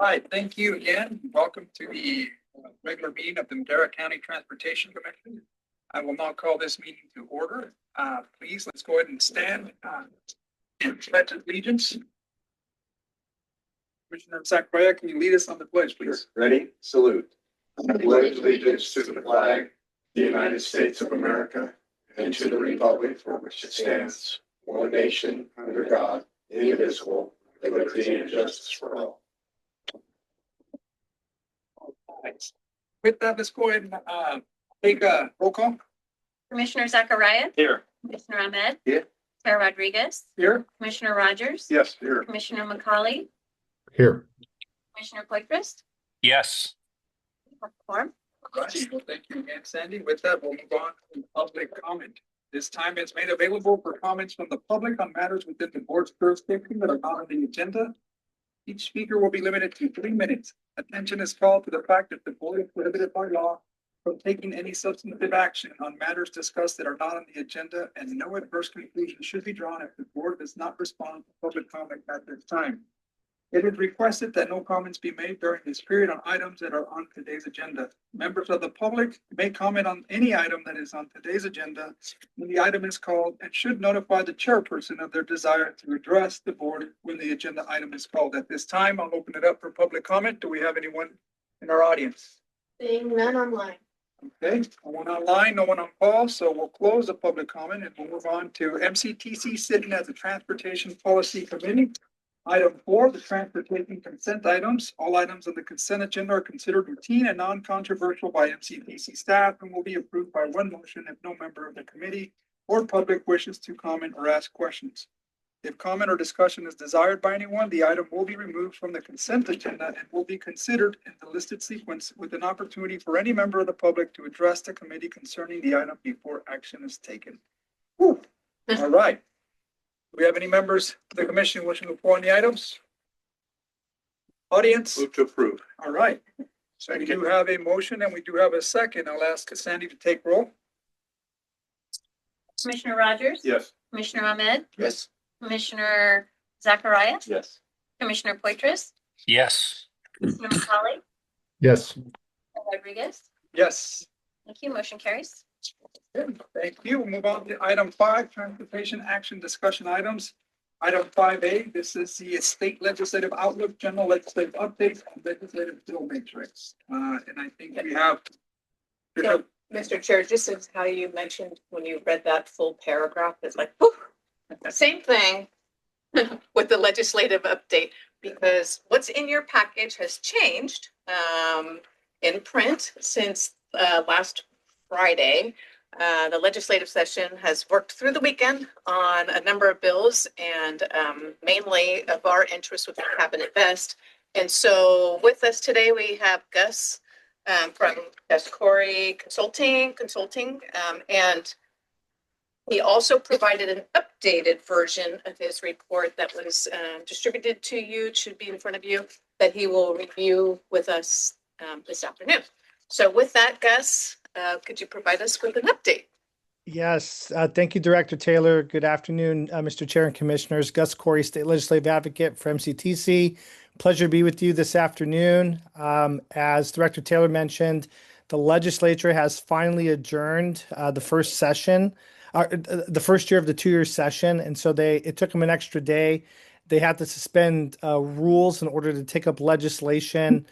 right, thank you again. Welcome to the regular meeting of the Madera County Transportation Commission. I will now call this meeting to order. Please, let's go ahead and stand and pledge allegiance. Commissioner Zachariah, can you lead us on the pledge, please? Ready? Salute. I pledge allegiance to the flag of the United States of America and to the republic for which it stands, one nation, under God, indivisible, with liberty and justice for all. With that, let's go ahead and take a roll call. Commissioner Zachariah. Here. Commissioner Ahmed. Here. Chair Rodriguez. Here. Commissioner Rogers. Yes, here. Commissioner McCauley. Here. Commissioner Poitras. Yes. Right. Well, thank you again, Sandy. With that, we'll move on to public comment. This time it's made available for comments from the public on matters within the board's jurisdiction that are not on the agenda. Each speaker will be limited to 3 minutes. Attention is called to the fact that the board is prohibited by law from taking any substantive action on matters discussed that are not on the agenda, and no adverse conclusion should be drawn if the board does not respond to public comment at this time. It is requested that no comments be made during this period on items that are on today's agenda. Members of the public may comment on any item that is on today's agenda when the item is called, and should notify the chairperson of their desire to address the board when the agenda item is called. At this time, I'll open it up for public comment. Do we have anyone in our audience? Seeing none online. Okay, no one online, no one on call, so we'll close the public comment and we'll move on to MCTC sitting as a Transportation Policy Committee. Item 4, the transportation consent items. All items on the consent agenda are considered routine and non-controversial by MCTC staff and will be approved by one motion if no member of the committee or public wishes to comment or ask questions. If comment or discussion is desired by anyone, the item will be removed from the consent agenda and will be considered in the listed sequence with an opportunity for any member of the public to address the committee concerning the item before action is taken. Whew. All right. Do we have any members of the commission wishing to report on the items? Audience? Move to approve. All right. So we do have a motion and we do have a second. I'll ask Sandy to take roll. Commissioner Rogers. Yes. Commissioner Ahmed. Yes. Commissioner Zachariah. Yes. Commissioner Poitras. Yes. Commissioner McCauley. Yes. Chair Rodriguez. Yes. Thank you. Motion carries. Good. Thank you. We'll move on to item 5, transportation action discussion items. Item 5A, this is the state legislative outlook, general legislative updates, and legislative bill matrix. And I think we have. So, Mr. Chair, just as how you mentioned when you read that full paragraph, it's like, whew, same thing with the legislative update, because what's in your package has changed in print since last Friday. The legislative session has worked through the weekend on a number of bills, and mainly of our interest with Cabinet Best. And so with us today, we have Gus from Gus Corey Consulting, and he also provided an updated version of his report that was distributed to you. It should be in front of you, that he will review with us this afternoon. So with that, Gus, could you provide us with an update? Yes, thank you, Director Taylor. Good afternoon, Mr. Chair and Commissioners. Gus Corey, State Legislative Advocate for MCTC. Pleasure to be with you this afternoon. As Director Taylor mentioned, the legislature has finally adjourned the first session, the first year of the 2-year session, and so it took them an extra day. They had to suspend rules in order to take up legislation.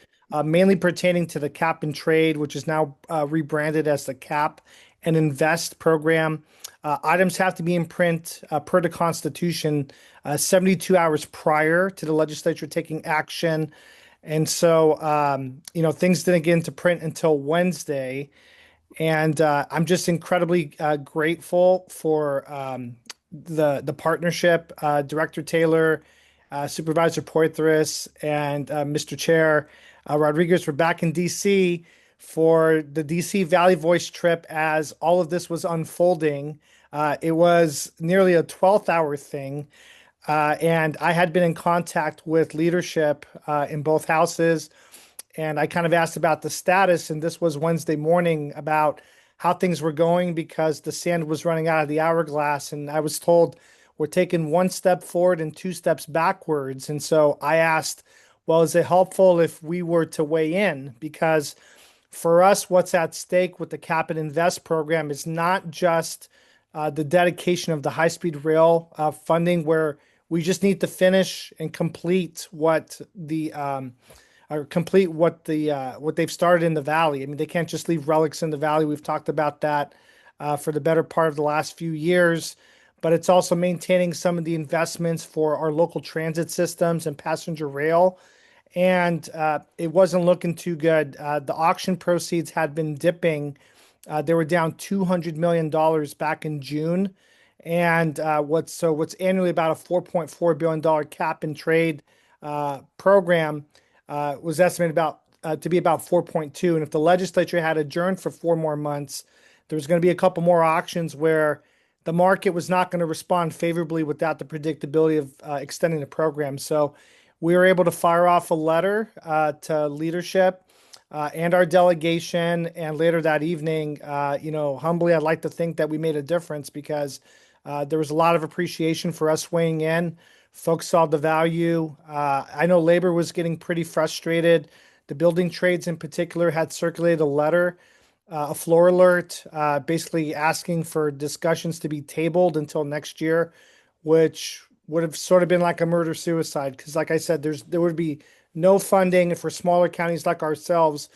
Mainly pertaining to the cap and trade, which is now rebranded as the Cap and Invest program. Items have to be in print per the Constitution 72 hours prior to the legislature taking action. And so, things didn't get into print until Wednesday. And I'm just incredibly grateful for the partnership, Director Taylor, Supervisor Poitras, and Mr. Chair Rodriguez were back in DC for the DC Valley Voice trip as all of this was unfolding. It was nearly a 12th-hour thing, and I had been in contact with leadership in both houses, and I kind of asked about the status, and this was Wednesday morning, about how things were going because the sand was running out of the hourglass, and I was told we're taking 1 step forward and 2 steps backwards. And so I asked, well, is it helpful if we were to weigh in? Because for us, what's at stake with the Cap and Invest program is not just the dedication of the high-speed rail funding, where we just need to finish and complete what the or complete what they've started in the valley. I mean, they can't just leave relics in the valley. We've talked about that for the better part of the last few years. But it's also maintaining some of the investments for our local transit systems and passenger rail, and it wasn't looking too good. The auction proceeds had been dipping. They were down $200 million back in June. And what's annually about a $4.4 billion cap and trade program was estimated to be about 4.2. And if the legislature had adjourned for 4 more months, there was going to be a couple more auctions where the market was not going to respond favorably without the predictability of extending the program. So we were able to fire off a letter to leadership and our delegation. And later that evening, humbly, I'd like to think that we made a difference, because there was a lot of appreciation for us weighing in. Folks saw the value. I know labor was getting pretty frustrated. The building trades in particular had circulated a letter, a floor alert, basically asking for discussions to be tabled until next year, which would have sort of been like a murder suicide. Because like I said, there would be no funding for smaller counties like ourselves.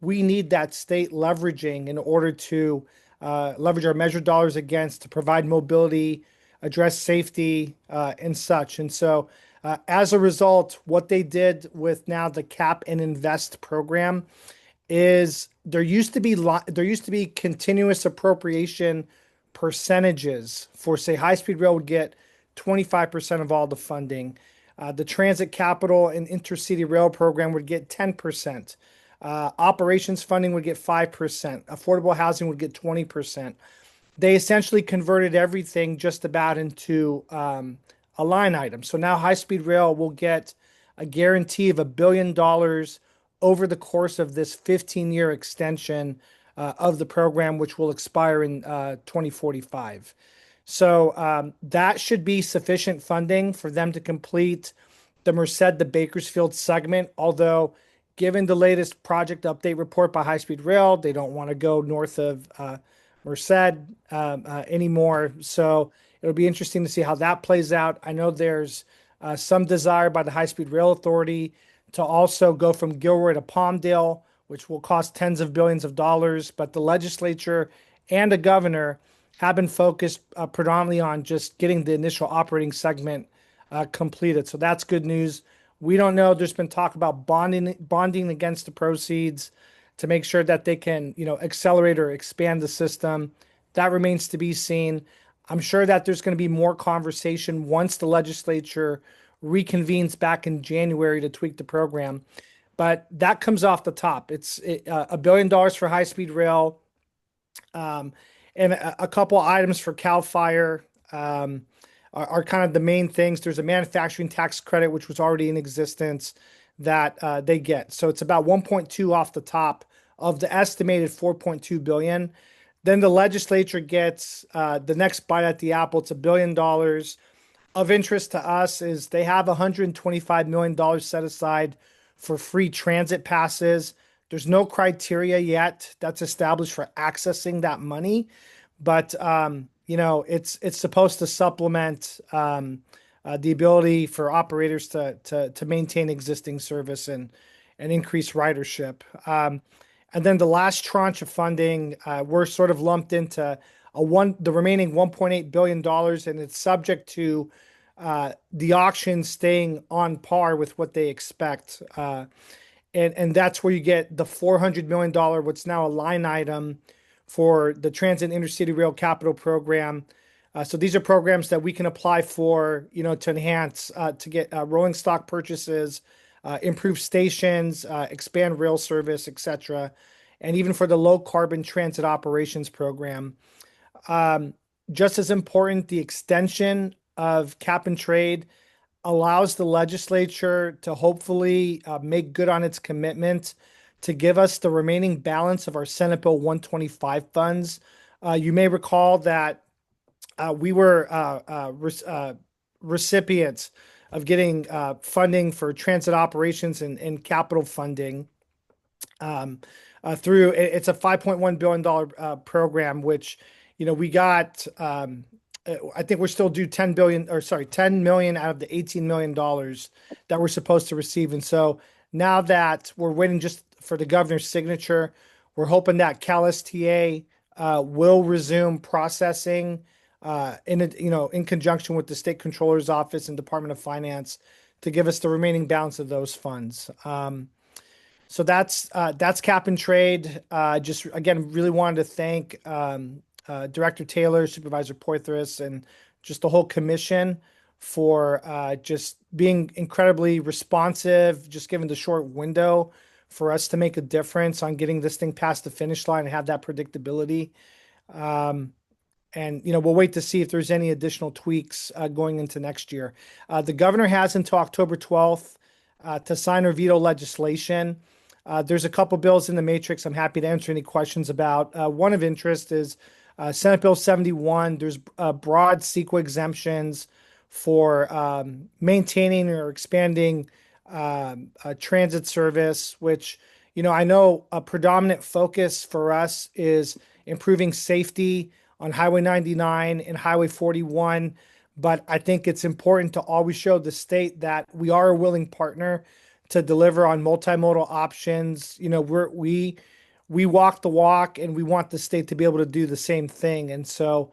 We need that state leveraging in order to leverage our measured dollars against to provide mobility, address safety, and such. And so as a result, what they did with now the Cap and Invest program is there used to be continuous appropriation percentages for, say, high-speed rail would get 25% of all the funding. The transit capital and intercity rail program would get 10%. Operations funding would get 5%. Affordable housing would get 20%. They essentially converted everything just about into a line item. So now high-speed rail will get a guarantee of $1 billion over the course of this 15-year extension of the program, which will expire in 2045. So that should be sufficient funding for them to complete the Merced to Bakersfield segment. Although, given the latest project update report by High Speed Rail, they don't want to go north of Merced anymore. So it'll be interesting to see how that plays out. I know there's some desire by the High Speed Rail Authority to also go from Gilroy to Palmdale, which will cost tens of billions of dollars. But the legislature and the governor have been focused predominantly on just getting the initial operating segment completed. So that's good news. We don't know. There's been talk about bonding against the proceeds to make sure that they can, accelerate or expand the system. That remains to be seen. I'm sure that there's going to be more conversation once the legislature reconvenes back in January to tweak the program. But that comes off the top. It's $1 billion for high-speed rail, and a couple items for CAL FIRE are kind of the main things. There's a manufacturing tax credit, which was already in existence, that they get. So it's about 1.2 off the top of the estimated 4.2 billion. Then the legislature gets the next bite at the apple. It's $1 billion. Of interest to us is they have $125 million set aside for free transit passes. There's no criteria yet that's established for accessing that money, but it's supposed to supplement the ability for operators to maintain existing service and increase ridership. And then the last tranche of funding, we're sort of lumped into the remaining $1.8 billion, and it's subject to the auction staying on par with what they expect. And that's where you get the $400 million, what's now a line item for the Transit Intercity Rail Capital Program. So these are programs that we can apply for, to enhance, to get rolling stock purchases, improve stations, expand rail service, etc. And even for the low carbon transit operations program. Just as important, the extension of cap and trade allows the legislature to hopefully make good on its commitment to give us the remaining balance of our Senate Bill 125 funds. You may recall that we were recipients getting funding for transit operations and capital funding. Through it's a $5.1 billion program, which, we got, I think we're still due 10 billion, or sorry, 10 million out of the $18 million that we're supposed to receive. And so now that we're waiting just for the governor's signature, we're hoping that CalSTA will resume processing in conjunction with the state controller's office and Department of Finance to give us the remaining balance of those funds. So that's cap and trade. Just again, really wanted to thank Director Taylor, Supervisor Poitras, and just the whole commission for just being incredibly responsive, just given the short window for us to make a difference on getting this thing past the finish line and have that predictability. And we'll wait to see if there's any additional tweaks going into next year. The governor has until October 12th to sign or veto legislation. There's a couple bills in the matrix I'm happy to answer any questions about. One of interest is Senate Bill 71. There's broad CEQA exemptions for maintaining or expanding transit service, which, I know a predominant focus for us is improving safety on Highway 99 and Highway 41. But I think it's important to always show the state that we are a willing partner to deliver on multimodal options. We walk the walk, and we want the state to be able to do the same thing. And so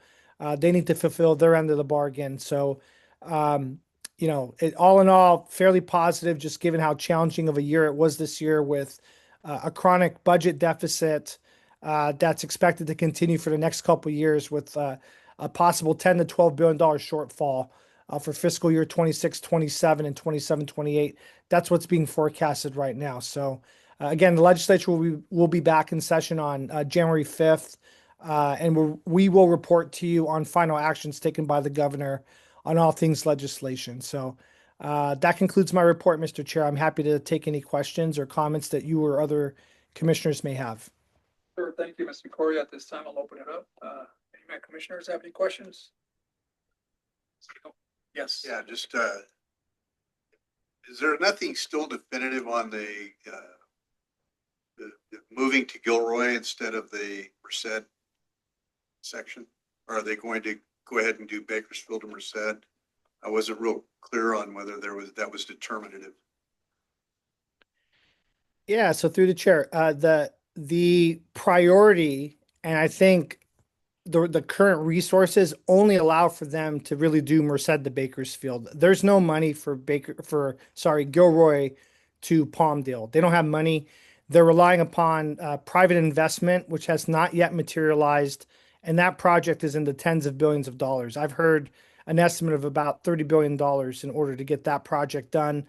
they need to fulfill their end of the bargain. So, all in all, fairly positive, just given how challenging of a year it was this year with a chronic budget deficit that's expected to continue for the next couple of years with a possible $10 to $12 billion shortfall for fiscal year 26, 27, and 27, 28. That's what's being forecasted right now. So again, the legislature will be back in session on January 5th, and we will report to you on final actions taken by the governor on all things legislation. So that concludes my report, Mr. Chair. I'm happy to take any questions or comments that you or other commissioners may have. Sure, thank you, Mr. Corey. At this time, I'll open it up. Any of my commissioners have any questions? Yes. Yeah, just, is there nothing still definitive on the moving to Gilroy instead of the Merced section? Or are they going to go ahead and do Bakersfield and Merced? I wasn't real clear on whether that was determinative. Yeah, so through the chair, the priority, and I think the current resources only allow for them to really do Merced to Bakersfield. There's no money for Gilroy to Palmdale. They don't have money. They're relying upon private investment, which has not yet materialized, and that project is in the tens of billions of dollars. I've heard an estimate of about $30 billion in order to get that project done,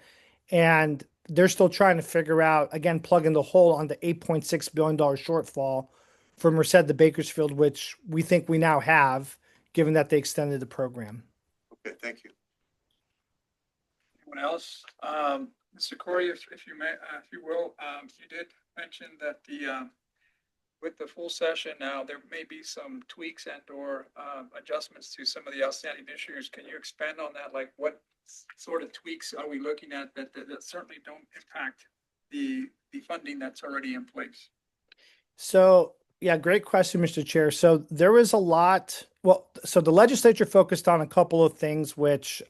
and they're still trying to figure out, again, plugging the hole on the $8.6 billion shortfall for Merced to Bakersfield, which we think we now have, given that they extended the program. Okay, thank you. Anyone else? Mr. Corey, if you may, if you will, you did mention that with the full session now, there may be some tweaks and or adjustments to some of the outstanding issues. Can you expand on that? Like what sort of tweaks are we looking at that certainly don't impact the funding that's already in place? So, yeah, great question, Mr. Chair. So there was a lot. Well, so the legislature focused on a couple of things, which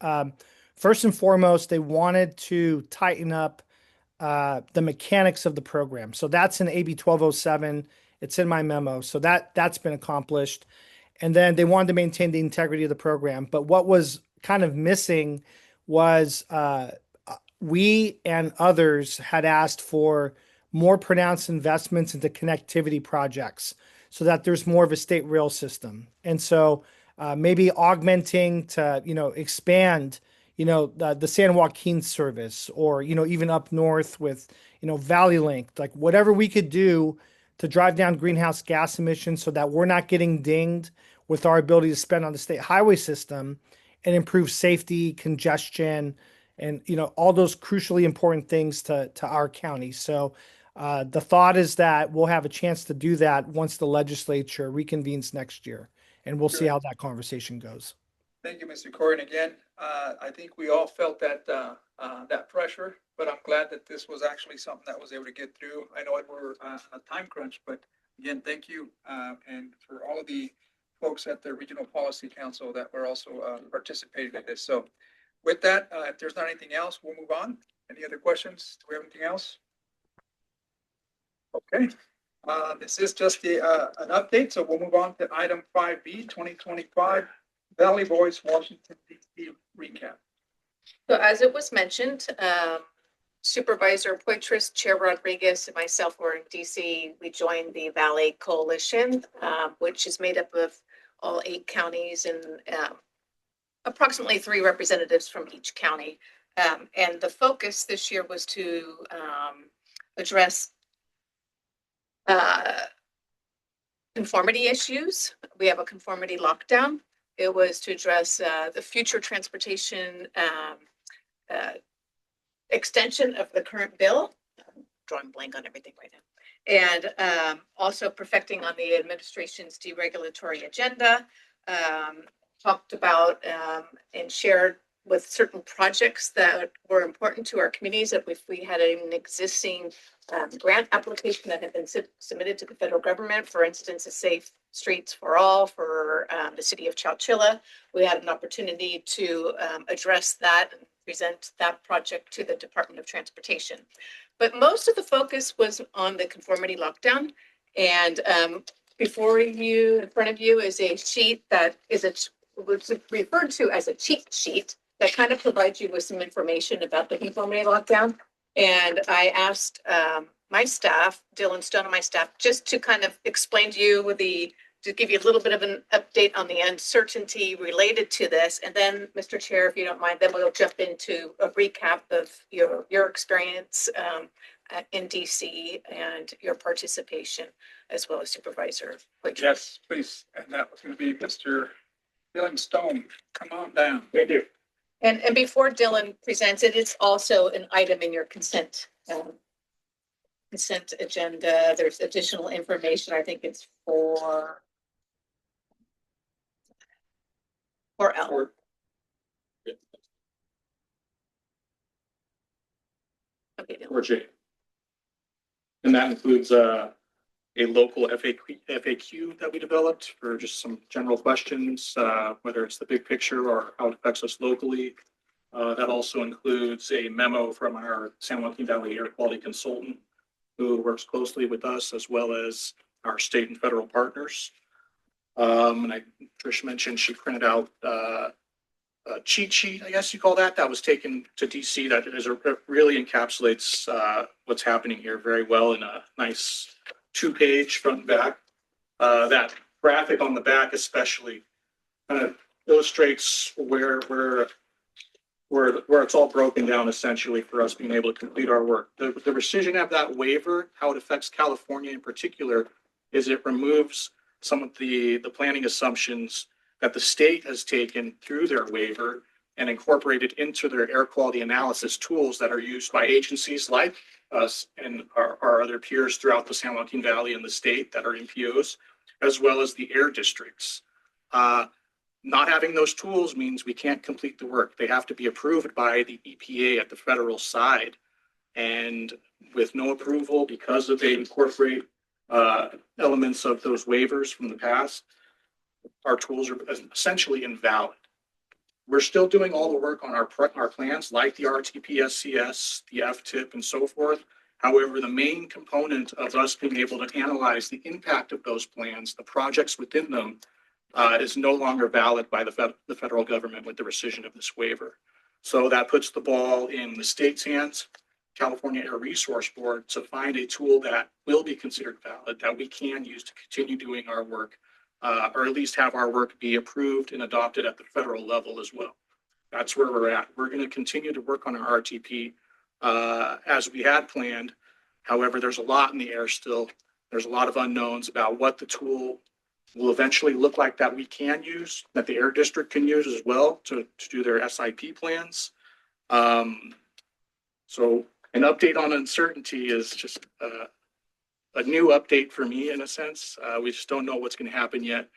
first and foremost, they wanted to tighten up the mechanics of the program. So that's in AB 1207. It's in my memo. So that's been accomplished. And then they wanted to maintain the integrity of the program. But what was kind of missing was we and others had asked for more pronounced investments into connectivity projects so that there's more of a state rail system. And so maybe augmenting to, expand, the San Joaquin service, or, even up north with, Valley Link, like whatever we could do to drive down greenhouse gas emissions so that we're not getting dinged with our ability to spend on the state highway system and improve safety, congestion, and, all those crucially important things to our county. So the thought is that we'll have a chance to do that once the legislature reconvenes next year, and we'll see how that conversation goes. Thank you, Mr. Corey. And again, I think we all felt that, that pressure, but I'm glad that this was actually something that was able to get through. I know we're on a time crunch, but again, thank you. And for all of the folks at the Regional Policy Council that were also participating in this. So with that, if there's not anything else, we'll move on. Any other questions? Do we have anything else? Okay. This is just an update, so we'll move on to item 5B, 2025 Valley Voice Washington DC recap. So as it was mentioned, Supervisor Poitras, Chair Rodriguez, and myself were in DC. We joined the Valley Coalition, which is made up of all 8 counties and approximately 3 representatives from each county. And the focus this year was to address conformity issues. We have a conformity lockdown. It was to address the future transportation extension of the current bill. I'm drawing blank on everything right now. And also perfecting on the administration's deregulatory agenda. Talked about and shared with certain projects that were important to our communities. That if we had an existing grant application that had been submitted to the federal government, for instance, a Safe Streets for All for the city of Chowchilla, we had an opportunity to address that and present that project to the Department of Transportation. But most of the focus was on the conformity lockdown. And before you, in front of you, is a sheet that is was referred to as a cheat sheet that kind of provides you with some information about the conformity lockdown. And I asked my staff, Dylan Stone and my staff, just to kind of explain to you to give you a little bit of an update on the uncertainty related to this. And then, Mr. Chair, if you don't mind, then we'll jump into a recap of your experience in DC and your participation, as well as Supervisor Poitras. Yes, please. And that was going to be Mr. Dylan Stone. Come on down. Thank you. And before Dylan presents it, it's also an item in your consent agenda. There's additional information. I think it's for L. Okay, Dylan. Or J. And that includes a local FAQ that we developed for just some general questions, whether it's the big picture or how it affects us locally. That also includes a memo from our San Joaquin Valley Air Quality Consultant, who works closely with us, as well as our state and federal partners. And Trish mentioned she printed out a cheat sheet, I guess you call that was taken to DC that really encapsulates what's happening here very well in a nice 2-page front and back. That graphic on the back especially kind of illustrates where it's all broken down essentially for us being able to complete our work. The rescission of that waiver, how it affects California in particular, is it removes some of the planning assumptions that the state has taken through their waiver and incorporated into their air quality analysis tools that are used by agencies like us and our other peers throughout the San Joaquin Valley and the state that are NPOs, as well as the air districts. Not having those tools means we can't complete the work. They have to be approved by the EPA at the federal side. And with no approval, because they incorporate elements of those waivers from the past, our tools are essentially invalid. We're still doing all the work on our plans, like the RTP SCS, the FTIP, and so forth. However, the main component of us being able to analyze the impact of those plans, the projects within them, is no longer valid by the federal government with the rescission of this waiver. So that puts the ball in the state's hands, California Air Resource Board, to find a tool that will be considered valid, that we can use to continue doing our work, or at least have our work be approved and adopted at the federal level as well. That's where we're at. We're going to continue to work on our RTP as we had planned. However, there's a lot in the air still. There's a lot of unknowns about what the tool will eventually look like that we can use, that the air district can use as well to do their SIP plans. So an update on uncertainty is just a new update for me in a sense. We just don't know what's going to happen yet.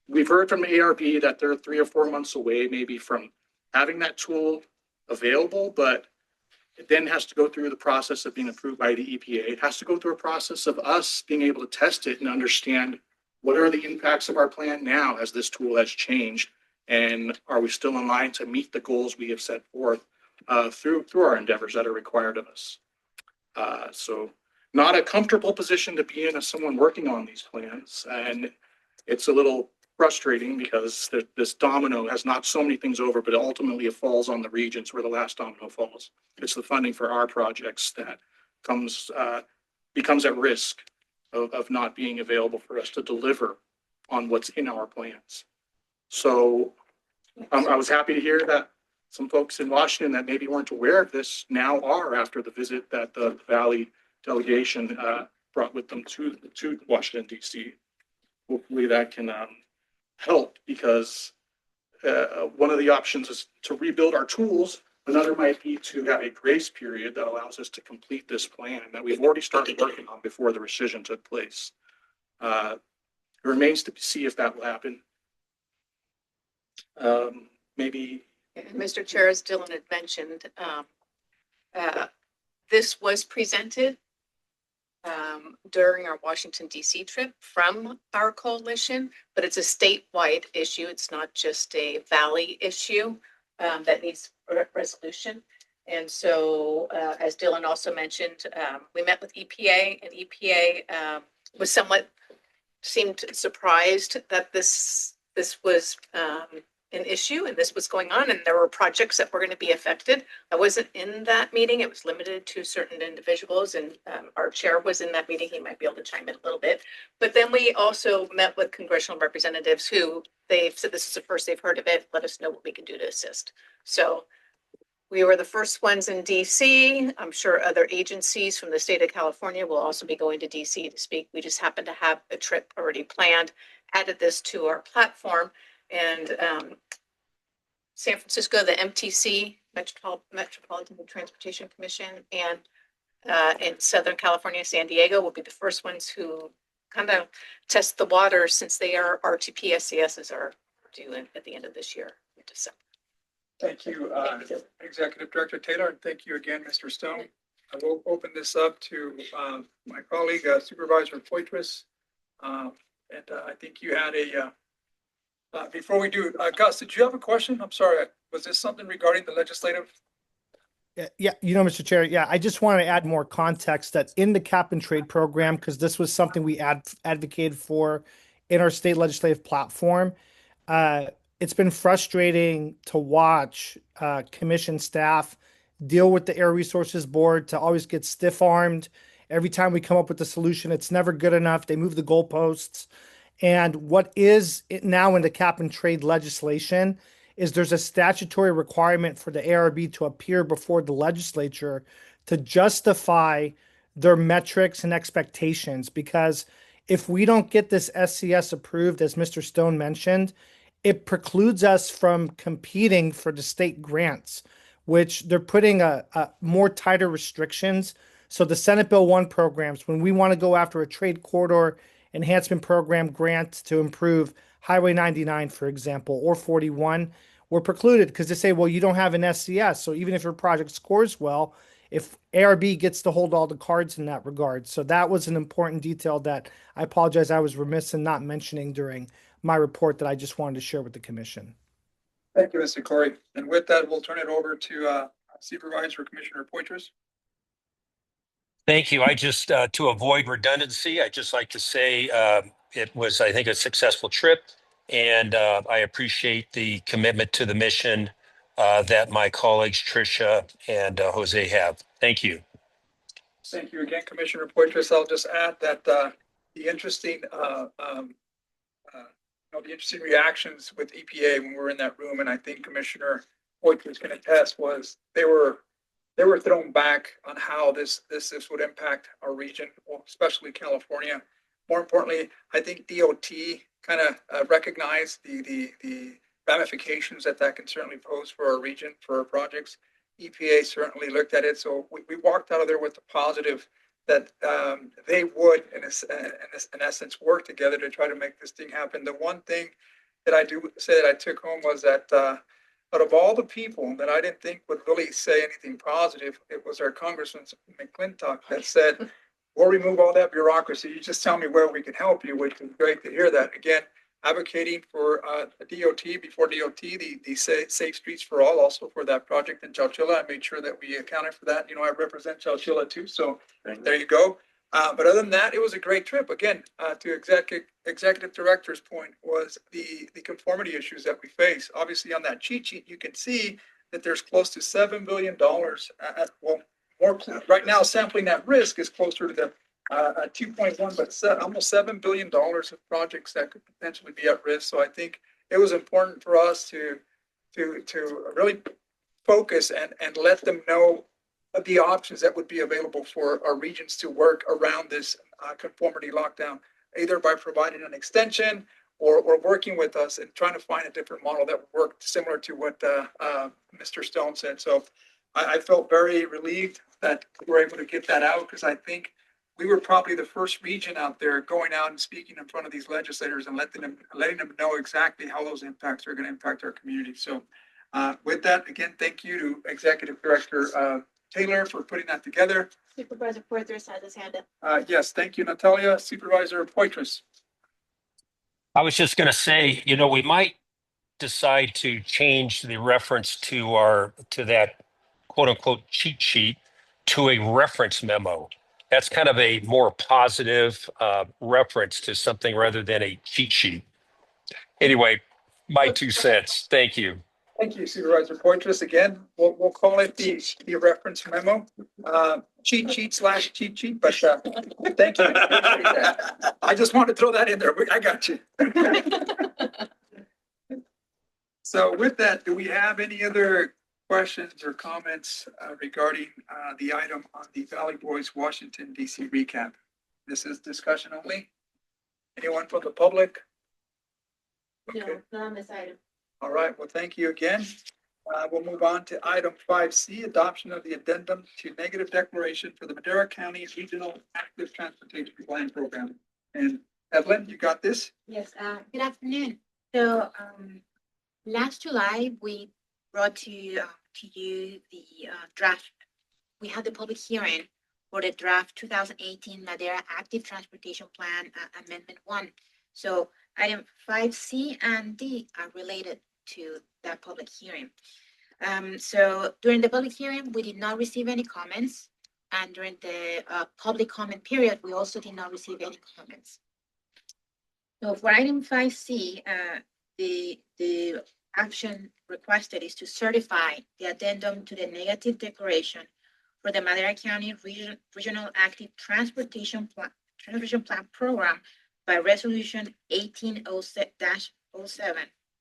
we've heard from the ARB that they're 3 or 4 months away, maybe from having that tool available, but it then has to go through the process of being approved by the EPA. It has to go through a process of us being able to test it and understand what are the impacts of our plan now as this tool has changed, and are we still in line to meet the goals we have set forth through our endeavors that are required of us. So not a comfortable position to be in as someone working on these plans, and it's a little frustrating because this domino has knocked so many things over, but ultimately it falls on the regions where the last domino falls. It's the funding for our projects that becomes at risk of not being available for us to deliver on what's in our plans. So I was happy to hear that some folks in Washington that maybe weren't aware of this now are, after the visit that the Valley delegation brought with them to Washington, D.C. Hopefully that can help, because one of the options is to rebuild our tools. Another might be to have a grace period that allows us to complete this plan that we've already started working on before the rescission took place. It remains to see if that will happen. Maybe. Mr. Chair, as Dylan had mentioned, this was presented during our Washington, D.C. trip from our coalition, but it's a statewide issue. It's not just a Valley issue that needs resolution. And so, as Dylan also mentioned, we met with EPA, and EPA was seemed surprised that this was an issue and this was going on, and there were projects that were going to be affected. I wasn't in that meeting. It was limited to certain individuals, and our chair was in that meeting. He might be able to chime in a little bit. But then we also met with congressional representatives who they've said this is the first they've heard of it. Let us know what we can do to assist. So we were the first ones in DC. I'm sure other agencies from the state of California will also be going to DC to speak. We just happen to have a trip already planned, added this to our platform. And San Francisco, the MTC, Metropolitan Transportation Commission, and in Southern California, San Diego will be the first ones who kind of test the water, since they are RTP SCSs are due at the end of this year in December. Thank you, Executive Director Taylor, and thank you again, Mr. Stone. I will open this up to my colleague Supervisor Poitras. And I think you had a before we do, Gus, did you have a question? I'm sorry. Was this something regarding the legislative? Yeah, Mr. Chair, I just want to add more context that in the cap and trade program, because this was something we advocated for in our state legislative platform. It's been frustrating to watch commission staff deal with the Air Resources Board to always get stiff-armed. Every time we come up with a solution, it's never good enough. They move the goalposts. And what is now in the cap and trade legislation is there's a statutory requirement for the ARB to appear before the legislature to justify their metrics and expectations. Because if we don't get this SCS approved, as Mr. Stone mentioned, it precludes us from competing for the state grants, which they're putting a more tighter restrictions. So the Senate Bill 1 programs, when we want to go after a trade corridor enhancement program grant to improve Highway 99, for example, or 41, we're precluded because they say, well, you don't have an SCS. So even if your project scores well, if ARB gets to hold all the cards in that regard. So that was an important detail that I apologize I was remiss in not mentioning during my report that I just wanted to share with the commission. Thank you, Mr. Corey. And with that, we'll turn it over to Supervisor Commissioner Poitras. Thank you. I just, to avoid redundancy, I'd just like to say it was, I think, a successful trip. And I appreciate the commitment to the mission that my colleagues, Tricia and Jose, have. Thank you. Thank you again, Commissioner Poitras. I'll just add that the interesting reactions with EPA when we were in that room, and I think Commissioner Poitras can attest, was they were thrown back on how this would impact our region, especially California. More importantly, I think DOT kind of recognized the ramifications that can certainly pose for our region, for our projects. EPA certainly looked at it. So we walked out of there with the positive that they would, in essence, work together to try to make this thing happen. The one thing that I do say that I took home was that, out of all the people that I didn't think would really say anything positive, it was our Congressman McClintock that said, we'll remove all that bureaucracy. You just tell me where we can help you, which was great to hear that. Again, advocating for DOT before DOT, the Safe Streets for All, also for that project in Chowchilla. I made sure that we accounted for that. You know, I represent Chowchilla too, so there you go. But other than that, it was a great trip. Again, to executive director's point was the conformity issues that we face. Obviously, on that cheat sheet, you can see that there's close to $7 billion. Well, more right now, sampling at risk is closer to the 2.1, but almost $7 billion of projects that could potentially be at risk. So I think it was important for us to really focus and let them know the options that would be available for our regions to work around this conformity lockdown, either by providing an extension or working with us and trying to find a different model that would work similar to what Mr. Stone said. So I felt very relieved that we were able to get that out, because I think we were probably the first region out there going out and speaking in front of these legislators and letting them know exactly how those impacts are going to impact our community. So with that, again, thank you to Executive Director Taylor for putting that together. Supervisor Poitras has his hand up. Yes, thank you, Natalia. Supervisor Poitras. I was just going to say, you know, we might decide to change the reference to that quote unquote cheat sheet to a reference memo. That's kind of a more positive reference to something rather than a cheat sheet. Anyway, my 2 cents. Thank you. Thank you, Supervisor Poitras. Again, we'll call it the reference memo, cheat sheet, but thank you. I just want to throw that in there. I got you. So with that, do we have any other questions or comments regarding the item on the Valley Boys Washington DC recap? This is discussion only. Anyone from the public? Okay. No, not on this item. All right, well, thank you again. We'll move on to item 5C, adoption of the addendum to negative declaration for the Madera County Regional Active Transportation Plan Program. And Evelyn, you got this? Yes, good afternoon. So last July, we brought to you the draft. We had the public hearing for the draft 2018 Madera Active Transportation Plan Amendment 1. So item 5C and D are related to that public hearing. So during the public hearing, we did not receive any comments. And during the public comment period, we also did not receive any comments. So for item 5C, the action requested is to certify the addendum to the negative declaration for the Madera County Regional Active Transportation Plan Program by Resolution 18-07,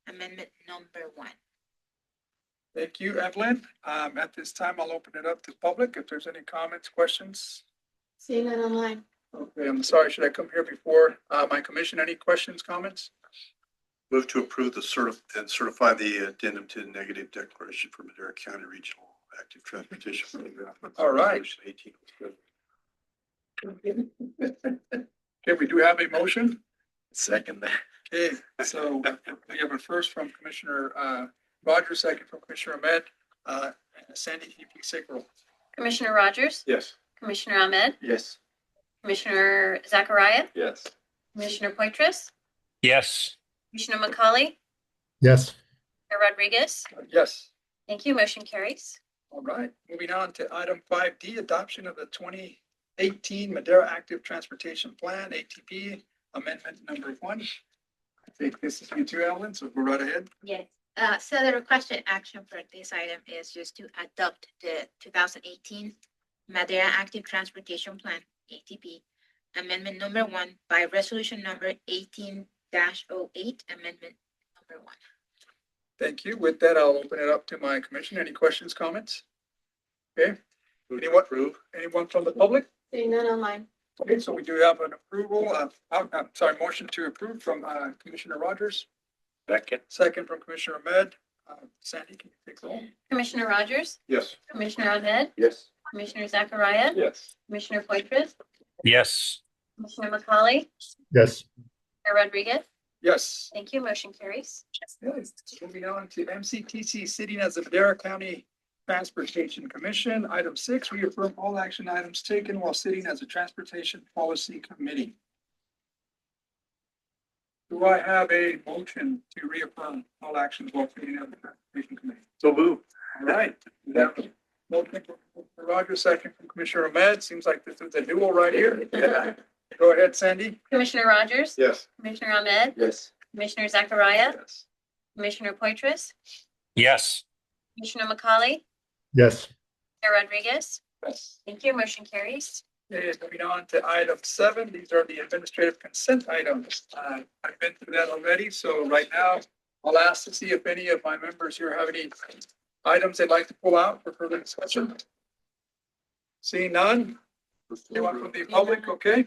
Amendment number 1. Thank you, Evelyn. At this time, I'll open it up to public if there's any comments, questions. Seeing that online. Okay, I'm sorry, should I come here before my commission? Any questions, comments? Move to approve and certify the addendum to the negative declaration for Madera County Regional Active Transportation Program. All right. Resolution 18. Okay, we do have a motion. Second that. Okay, so we have a first from Commissioner Rogers, second from Commissioner Ahmed. Sandy, can you please take roll? Commissioner Rogers, Yes. Commissioner Ahmed, Yes. Commissioner Zachariah, Yes. Commissioner Poitras, Yes. Commissioner McCauley, Yes. Mayor Rodriguez. Yes. Thank you. Motion carries. All right, moving on to item 5D, adoption of the 2018 Madera Active Transportation Plan, ATP, amendment number 1. I think this is you too, Evelyn, so go right ahead. Yes. So the requested action for this item is just to adopt the 2018 Madera Active Transportation Plan, ATP, Amendment number 1 by Resolution number 18-08, Amendment number 1. Thank you. With that, I'll open it up to my commission. Any questions, comments? Okay, anyone from the public? Seeing none online. Okay, so we do have an approval, motion to approve from Commissioner Rogers, second from Commissioner Ahmed. Sandy, can you take the roll? Commissioner Rogers, Yes. Commissioner Ahmed, Yes. Commissioner Zachariah, Yes. Commissioner Poitras, Yes. Commissioner McCauley, Yes. Mayor Rodriguez. Yes. Thank you. Motion carries. Yes. Moving on to MCTC sitting as the Madera County Transportation Commission. Item 6, reaffirm all action items taken while sitting as a Transportation Policy Committee. Do I have a motion to reaffirm all actions while sitting as the Transportation Committee? So move. All right. We have a motion from Commissioner Rogers, second from Commissioner Ahmed. Seems like this is a duel right here. Yeah. Go ahead, Sandy. Commissioner Rogers? Yes. Commissioner Ahmed? Yes. Commissioner Zachariah? Yes. Commissioner Poitras? Yes. Commissioner McCauley? Yes. Chair Rodriguez? Yes. Thank you. Motion carries. Okay, moving on to item 7. These are the administrative consent items. I've been through that already, so right now I'll ask to see if any of my members here have any items they'd like to pull out for further discussion. Seeing none? Anyone from the public? Okay.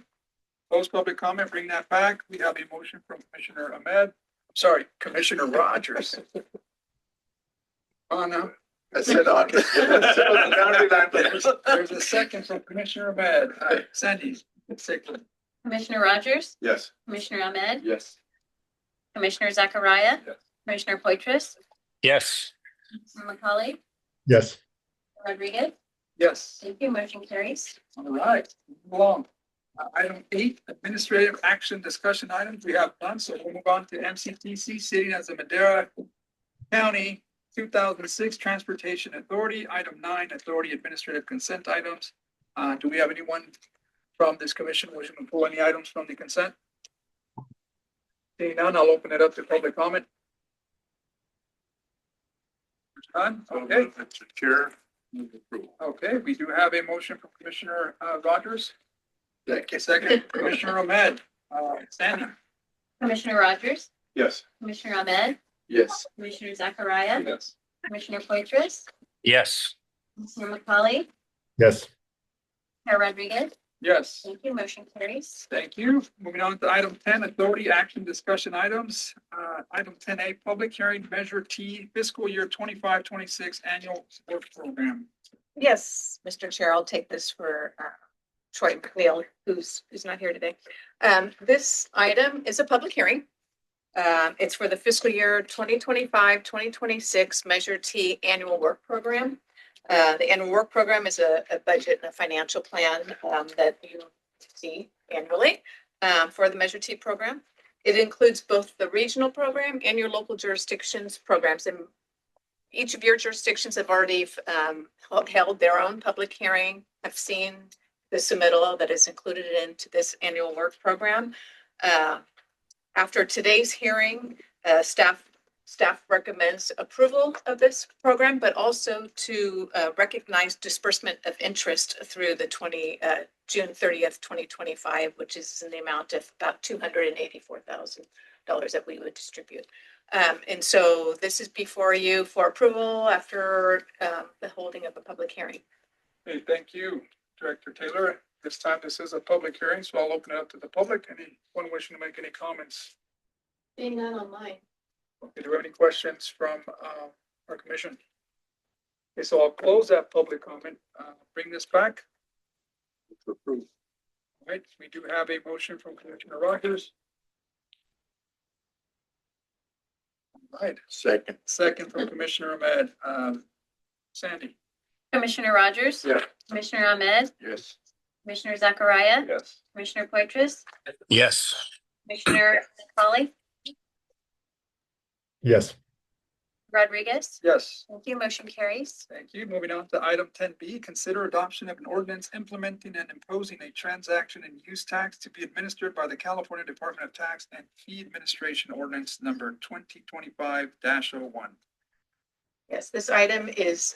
Close public comment, bring that back. We have a motion from Commissioner Ahmed. Sorry, Commissioner Rogers. Oh, no. That's it on. There's a second from Commissioner Ahmed. Sandy, second. Commissioner Rogers? Yes. Commissioner Ahmed? Yes. Commissioner Zachariah? Yes. Commissioner Poitras? Yes. Commissioner McCauley? Yes. Rodriguez? Yes. Thank you. Motion carries. All right, move along. Item 8, administrative action discussion items. We have none, so we'll move on to MCTC sitting as the Madera County 2006 Transportation Authority. Item 9, authority administrative consent items. Do we have anyone from this commission wishing to pull any items from the consent? Seeing none, I'll open it up to public comment. None? Okay. Mr. Chair. Move approval. Okay, we do have a motion from Commissioner Rogers. Second. Second, Commissioner Ahmed. Sandy? Commissioner Rogers? Yes. Commissioner Ahmed? Yes. Commissioner Zachariah? Yes. Commissioner Poitras? Yes. Commissioner McCauley? Yes. Chair Rodriguez? Yes. Thank you. Motion carries. Thank you. Moving on to item 10, authority action discussion items. Item 10A, public hearing, Measure T, fiscal year 25-26 annual work program. Yes, Mr. Chair, I'll take this for Troy McNeil, who's not here today. This item is a public hearing. It's for the fiscal year 2025-2026 Measure T annual work program. The annual work program is a budget and a financial plan that you see annually for the Measure T program. It includes both the regional program and your local jurisdictions programs. And each of your jurisdictions have already held their own public hearing. I've seen the submittal that is included into this annual work program. After today's hearing, staff recommends approval of this program, but also to recognize disbursement of interest through the June 30th, 2025, which is in the amount of about $284,000 that we would distribute. And so this is before you for approval after the holding of a public hearing. Hey, thank you, Director Taylor. This time this is a public hearing, so I'll open it up to the public. Anyone wishing to make any comments? Seeing none online. Okay, do we have any questions from our commission? Okay, so I'll close that public comment, bring this back. To approve. All right, we do have a motion from Commissioner Rogers. All right, Second. second from Commissioner Ahmed. Sandy? Commissioner Rogers? Yeah. Commissioner Ahmed? Yes. Commissioner Zachariah? Yes. Commissioner Poitras? Yes. Commissioner McCauley? Yes. Rodriguez? Yes. Thank you. Motion carries. Thank you. Moving on to item 10B, consider adoption of an ordinance implementing and imposing a transaction and use tax to be administered by the California Department of Tax and Fee Administration Ordinance number 2025-01. Yes, this item is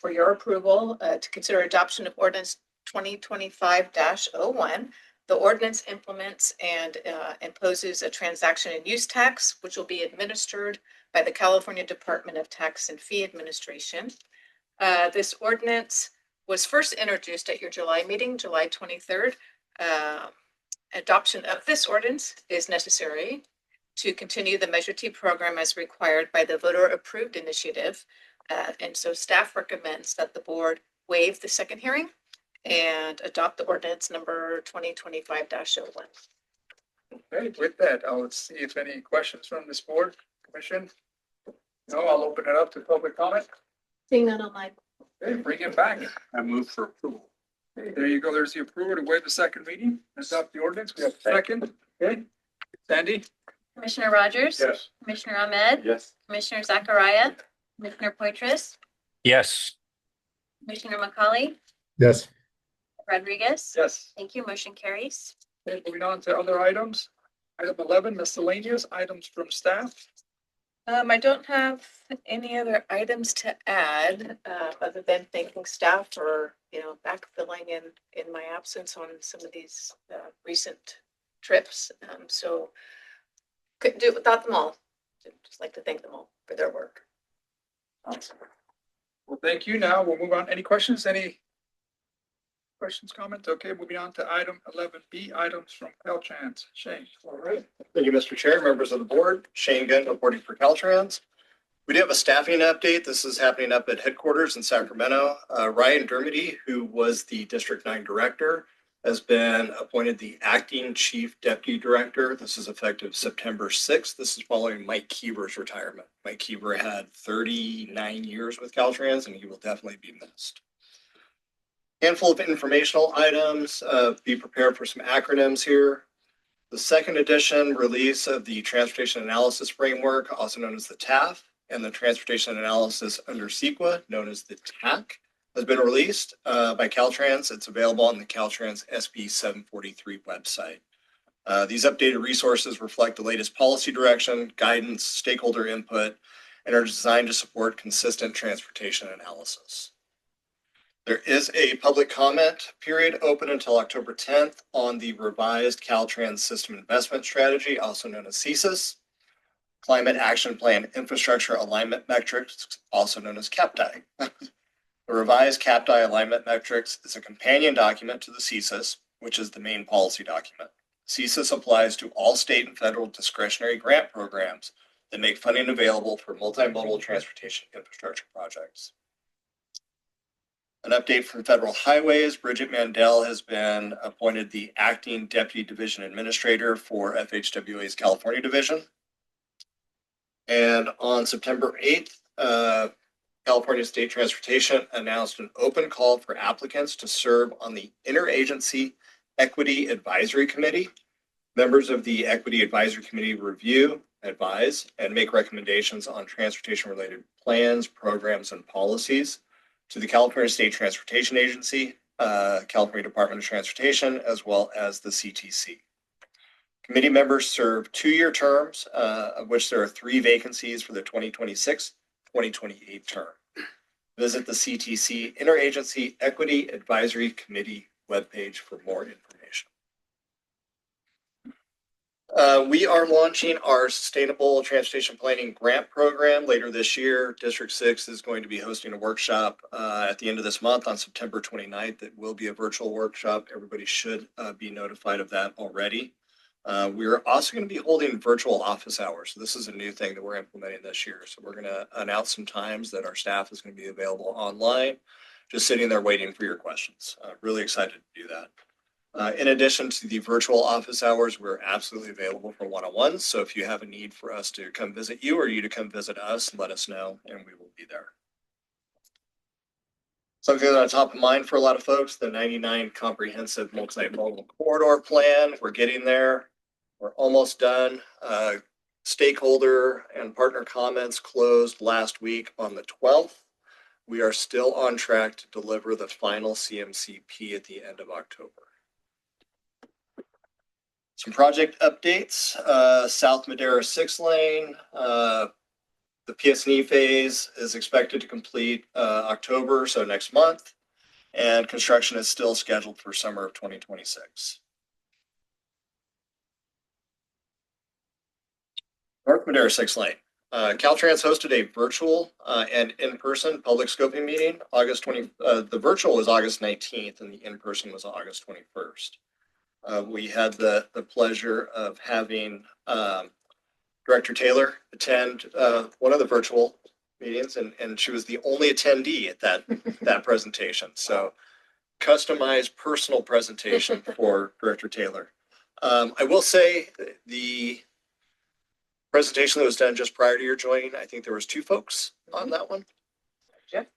for your approval to consider adoption of ordinance 2025-01. The ordinance implements and imposes a transaction and use tax, which will be administered by the California Department of Tax and Fee Administration. This ordinance was first introduced at your July meeting, July 23rd. Adoption of this ordinance is necessary to continue the Measure T program as required by the voter approved initiative. And so staff recommends that the board waive the second hearing and adopt the ordinance number 2025-01. Okay, with that, I'll see if any questions from this board, commission. No, I'll open it up to public comment. Seeing none online. Okay, bring it back. I move for approval. Okay, there you go. There's the approval to waive the second reading. Adopt the ordinance. We have a second. Okay. Sandy? Commissioner Rogers? Yes. Commissioner Ahmed? Yes. Commissioner Zachariah? Commissioner Poitras? Yes. Commissioner McCauley? Yes. Rodriguez? Yes. Thank you. Motion carries. Okay, moving on to other items. Item 11, miscellaneous items from staff. I don't have any other items to add, other than thanking staff for, backfilling in my absence on some of these, recent trips. So couldn't do it without them all. Just like to thank them all for their work. Awesome. Well, thank you. Now we'll move on. Any questions? Any questions, comments? Okay, moving on to item 11B, items from Caltrans. Shane. All right. Thank you, Mr. Chair, members of the board. Shane Gunn reporting for Caltrans. We do have a staffing update. This is happening up at headquarters in Sacramento. Ryan Dermody, who was the District 9 director, has been appointed the acting chief deputy director. This is effective September 6th. This is following Mike Keeber's retirement. Mike Keeber had 39 years with Caltrans, and he will definitely be missed. Handful of informational items. Be prepared for some acronyms here. The second edition release of the Transportation Analysis Framework, also known as the TAF, and the Transportation Analysis under CEQA, known as the TAC, has been released by Caltrans. It's available on the Caltrans SB 743 website. These updated resources reflect the latest policy direction, guidance, stakeholder input, and are designed to support consistent transportation analysis. There is a public comment period open until October 10th on the revised Caltrans System Investment Strategy, also known as CSIS, Climate Action Plan Infrastructure Alignment Metrics, also known as CAPDI. The revised CAPDI alignment metrics is a companion document to the CSIS, which is the main policy document. CSIS applies to all state and federal discretionary grant programs that make funding available for multimodal transportation infrastructure projects. An update from Federal Highways. Bridget Mandel has been appointed the acting deputy division administrator for FHWA's California division. And on September 8th, California State Transportation announced an open call for applicants to serve on the Interagency Equity Advisory Committee. Members of the Equity Advisory Committee review, advise, and make recommendations on transportation-related plans, programs, and policies to the California State Transportation Agency, California Department of Transportation, as well as the CTC. Committee members serve 2-year terms, of which there are 3 vacancies for the 2026-2028 term. Visit the CTC Interagency Equity Advisory Committee webpage for more information. We are launching our Sustainable Transportation Planning Grant Program later this year. District 6 is going to be hosting a workshop at the end of this month on September 29th. It will be a virtual workshop. Everybody should be notified of that already. We're also going to be holding virtual office hours. So this is a new thing that we're implementing this year. So we're going to announce some times that our staff is going to be available online, just sitting there waiting for your questions. Really excited to do that. In addition to the virtual office hours, we're absolutely available for one-on-ones. So if you have a need for us to come visit you or you to come visit us, let us know and we will be there. Something that's on top of mind for a lot of folks, the 99 Comprehensive Multimodal Corridor Plan. We're getting there. We're almost done. Stakeholder and partner comments closed last week on the 12th. We are still on track to deliver the final CMCP at the end of October. Some project updates. South Madera 6-lane. The PS&E phase is expected to complete October, so next month. And construction is still scheduled for summer of 2026. North Madera 6-lane. Caltrans hosted a virtual and in-person public scoping meeting. The virtual was August 19th and the in-person was August 21st. We had the pleasure of having Director Taylor attend one of the virtual meetings, and she was the only attendee at that presentation. So customized personal presentation for Director Taylor. I will say the presentation that was done just prior to your joining, I think there was 2 folks on that one. Jeff?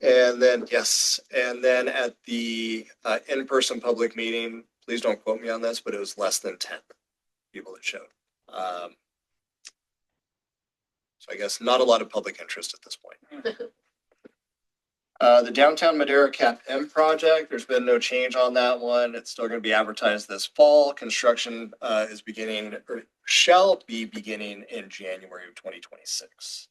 And then, yes, and then at the in-person public meeting, please don't quote me on this, but it was less than 10 people that showed. So I guess not a lot of public interest at this point. The downtown Madera Cap M project, there's been no change on that one. It's still going to be advertised this fall. Construction is beginning, or shall be beginning in January of 2026.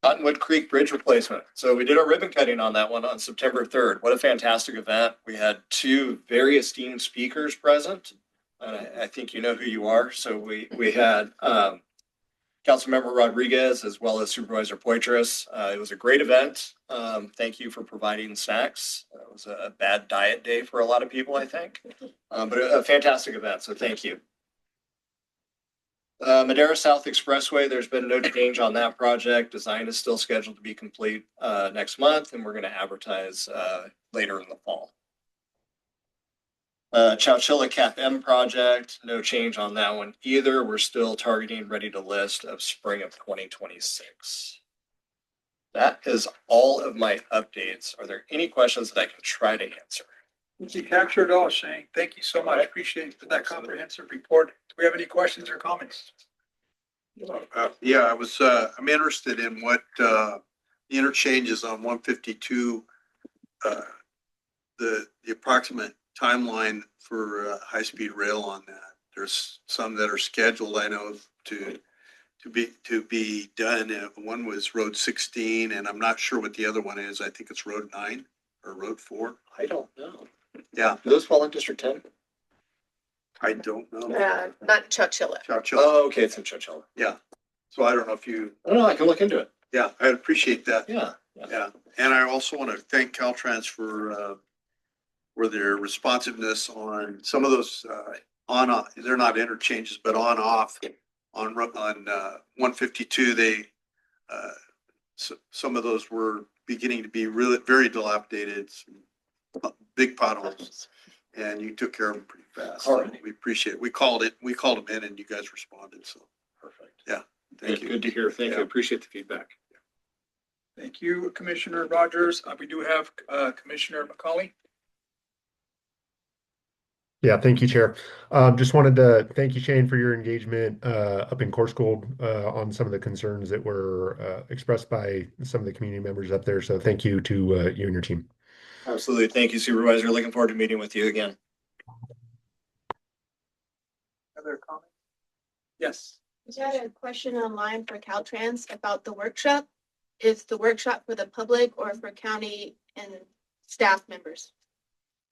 Cottonwood Creek Bridge replacement. So we did our ribbon cutting on that one on September 3rd. What a fantastic event. We had 2 very esteemed speakers present. I think you know who you are. So we had Councilmember Rodriguez as well as Supervisor Poitras. It was a great event. Thank you for providing snacks. It was a bad diet day for a lot of people, I think, but a fantastic event. So thank you. Madera South Expressway, there's been no change on that project. Design is still scheduled to be complete next month, and we're going to advertise later in the fall. Chowchilla Cap M project, no change on that one either. We're still targeting ready to list of spring of 2026. That is all of my updates. Are there any questions that I can try to answer? You captured it all, Shane. Thank you so much. Appreciate that comprehensive report. Do we have any questions or comments? Yeah, I'm interested in what the interchanges on 152, the approximate timeline for high-speed rail on that. There's some that are scheduled, I know, to be done. One was Road 16, and I'm not sure what the other one is. I think it's Road 9 or Road 4. I don't know. Yeah. Do those fall in District 10? I don't know. Not Chowchilla. Chowchilla. Oh, okay, it's in Chowchilla. Yeah. So I don't know if you. I don't know. I can look into it. Yeah, I'd appreciate that. Yeah. Yeah. And I also want to thank Caltrans for their responsiveness on some of those on-off. They're not interchanges, but on-off on 152. They some of those were beginning to be really very dilapidated, some big potholes, and you took care of them pretty fast. All right. We appreciate it. We called them in, and you guys responded. So Perfect. yeah, thank you. Good to hear. Thank you. Appreciate the feedback. Thank you, Commissioner Rogers. We do have Commissioner McCauley. Yeah, thank you, Chair. Just wanted to thank you, Shane, for your engagement up in Course Gold on some of the concerns that were expressed by some of the community members up there. So thank you to you and your team. Absolutely. Thank you, Supervisor. Looking forward to meeting with you again. Other comments? Yes. I had a question online for Caltrans about the workshop. Is the workshop for the public or for county and staff members?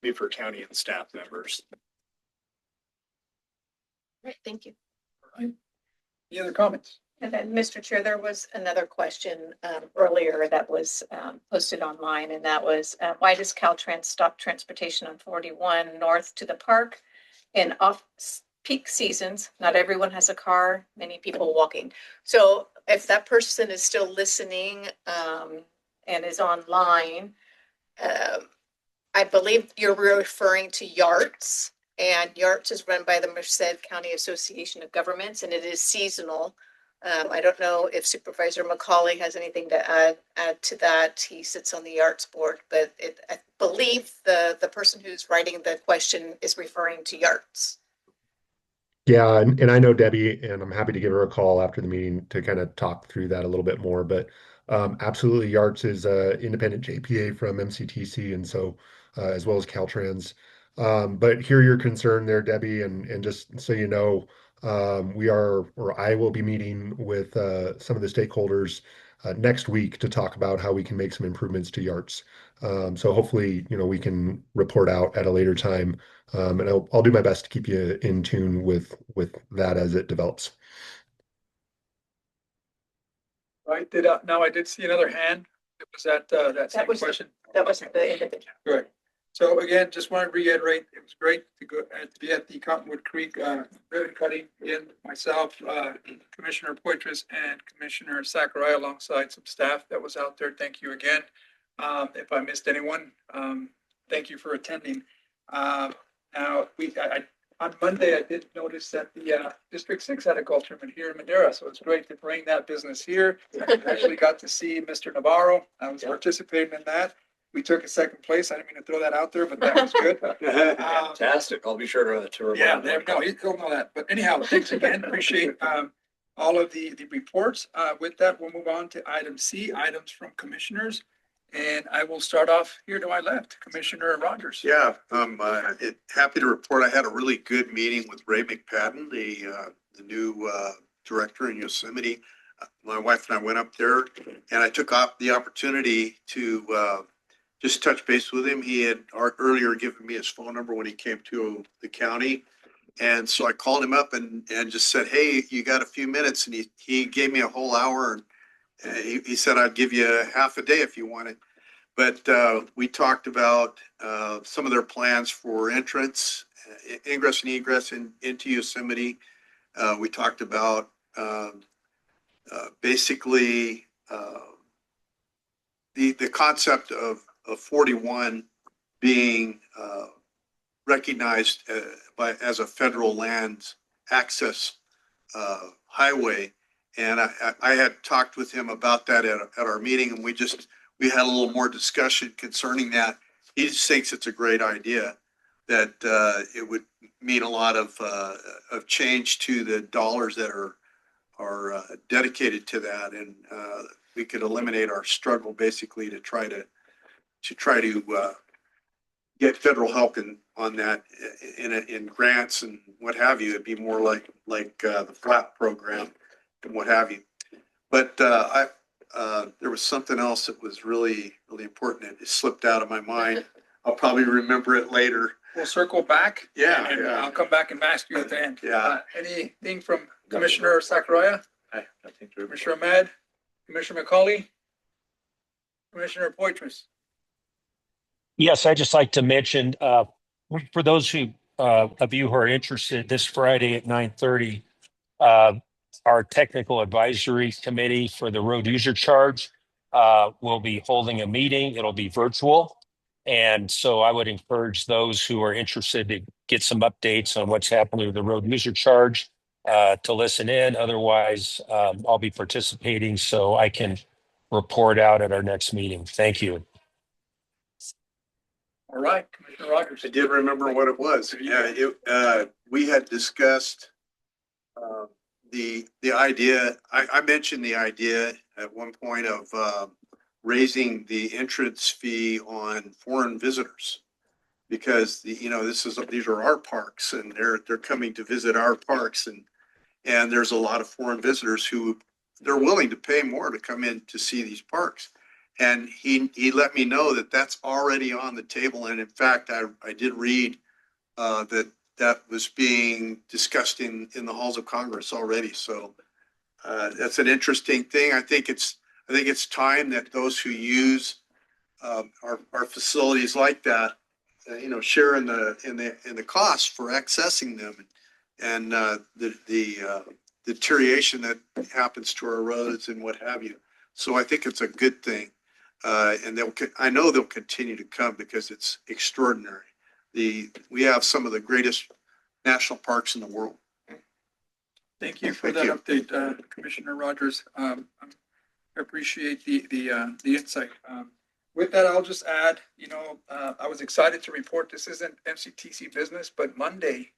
Be for county and staff members. Right, thank you. Any other comments? And then, Mr. Chair, there was another question earlier that was posted online, and that was, why does Caltrans stop transportation on 41 north to the park in off-peak seasons? Not everyone has a car, many people walking. So if that person is still listening and is online, I believe you're referring to YARTS, and YARTS is run by the Merced County Association of Governments, and it is seasonal. I don't know if Supervisor McCauley has anything to add to that. He sits on the YARTS board, but I believe the person who's writing the question is referring to YARTS. Yeah, and I know Debbie, and I'm happy to give her a call after the meeting to kind of talk through that a little bit more. But absolutely, YARTS is independent JPA from MCTC, and so as well as Caltrans. But hear your concern there, Debbie, and just so you know, I will be meeting with some of the stakeholders next week to talk about how we can make some improvements to YARTS. So hopefully, we can report out at a later time, and I'll do my best to keep you in tune with that as it develops. I did see another hand. It was that same question. That wasn't the individual. Correct. So again, just want to reiterate, it was great to be at the Cottonwood Creek ribbon cutting in myself, Commissioner Poitras and Commissioner Sakurai alongside some staff that was out there. Thank you again. If I missed anyone, thank you for attending. Now, on Monday, I did notice that the District Six had a golf tournament here in Madera, so it's great to bring that business here. I actually got to see Mr. Navarro. I was participating in that. We took a second place. I didn't mean to throw that out there, but that was good. Fantastic. I'll be sure to remind Yeah, him. there we go. He'll know that. But anyhow, thanks again. Appreciate all of the reports. With that, we'll move on to item C, items from commissioners. And I will start off here to my left, Commissioner Rogers. Yeah, I'm happy to report I had a really good meeting with Ray McPadden, the new director in Yosemite. My wife and I went up there and I took the opportunity to just touch base with him. He had earlier given me his phone number when he came to the county. And so I called him up and just said, hey, you got a few minutes? And he gave me a whole hour. And he said, I'd give you half a day if you wanted. But we talked about some of their plans for entrance, ingress and egress into Yosemite. We talked about basically the concept of 41 being recognized as a federal land access highway. And I had talked with him about that at our meeting, and we had a little more discussion concerning that. He just thinks it's a great idea, that it would mean a lot of change to the dollars that are dedicated to that, and we could eliminate our struggle basically to try to get federal help on that in grants and what have you. It'd be more like the FLAP program and what have you. But there was something else that was really, really important. It slipped out of my mind. I'll probably remember it later. We'll circle back. Yeah, and yeah. I'll come back and ask you at the end. Yeah. Anything from Commissioner Sakurai, I think Commissioner Ahmed, Commissioner McCauley, Commissioner Poitras? Yes, I'd just like to mention, for those of you who are interested, this Friday at 9:30, our technical advisory committee for the road user charge will be holding a meeting. It'll be virtual. And so I would encourage those who are interested to get some updates on what's happening with the road user charge to listen in. Otherwise, I'll be participating so I can report out at our next meeting. Thank you. All right, Commissioner Rogers. I did remember what it was. Yeah, we had discussed the idea. I mentioned the idea at one point of raising the entrance fee on foreign visitors, because these are our parks and they're coming to visit our parks, and there's a lot of foreign visitors who they're willing to pay more to come in to see these parks. And he let me know that that's already on the table. And in fact, I did read that was being discussed in the halls of Congress already. So that's an interesting thing. I think it's time that those who use our facilities like that, share in the cost for accessing them, and the deterioration that happens to our roads and what have you. So I think it's a good thing. And I know they'll continue to come because it's extraordinary. We have some of the greatest national parks in the world. Thank you for that update, Commissioner Rogers. I appreciate the insight. With that, I'll just add, I was excited to report this isn't MCTC business, but Monday,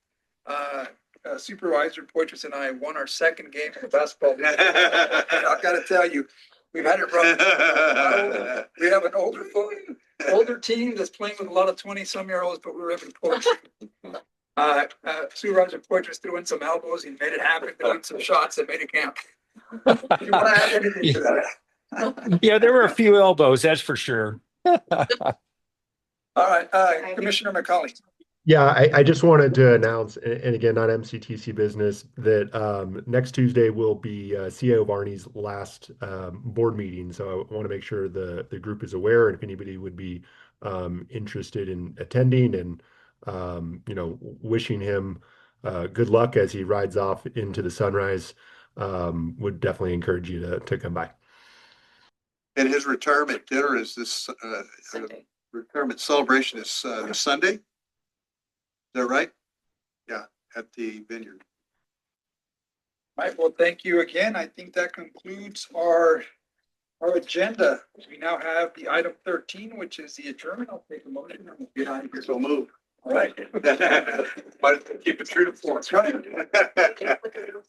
Supervisor Poitras and I won our second game of the basketball league. I've got to tell you, we've had it rough. We have an older team that's playing with a lot of 20-some-year-olds, but we're having coach. Supervisor Poitras threw in some elbows. He made it happen. Threw in some shots that made it count. Do you want to add anything to that? Yeah, there were a few elbows, that's for sure. All right, Commissioner McCauley. Yeah, I just wanted to announce, and again, not MCTC business, that next Tuesday will be CAO Varney's last board meeting. So I want to make sure the group is aware, and if anybody would be interested in attending, and wishing him good luck as he rides off into the sunrise, would definitely encourage you to come by. And his retirement dinner is this Sunday. retirement celebration is this Sunday. Is that right? Yeah, at the vineyard. All right, well, thank you again. I think that concludes our agenda. We now have the item 13, which is the adjournment. I'll take a motion and we'll get out of here. So move. All right. But keep it true to form. That's right.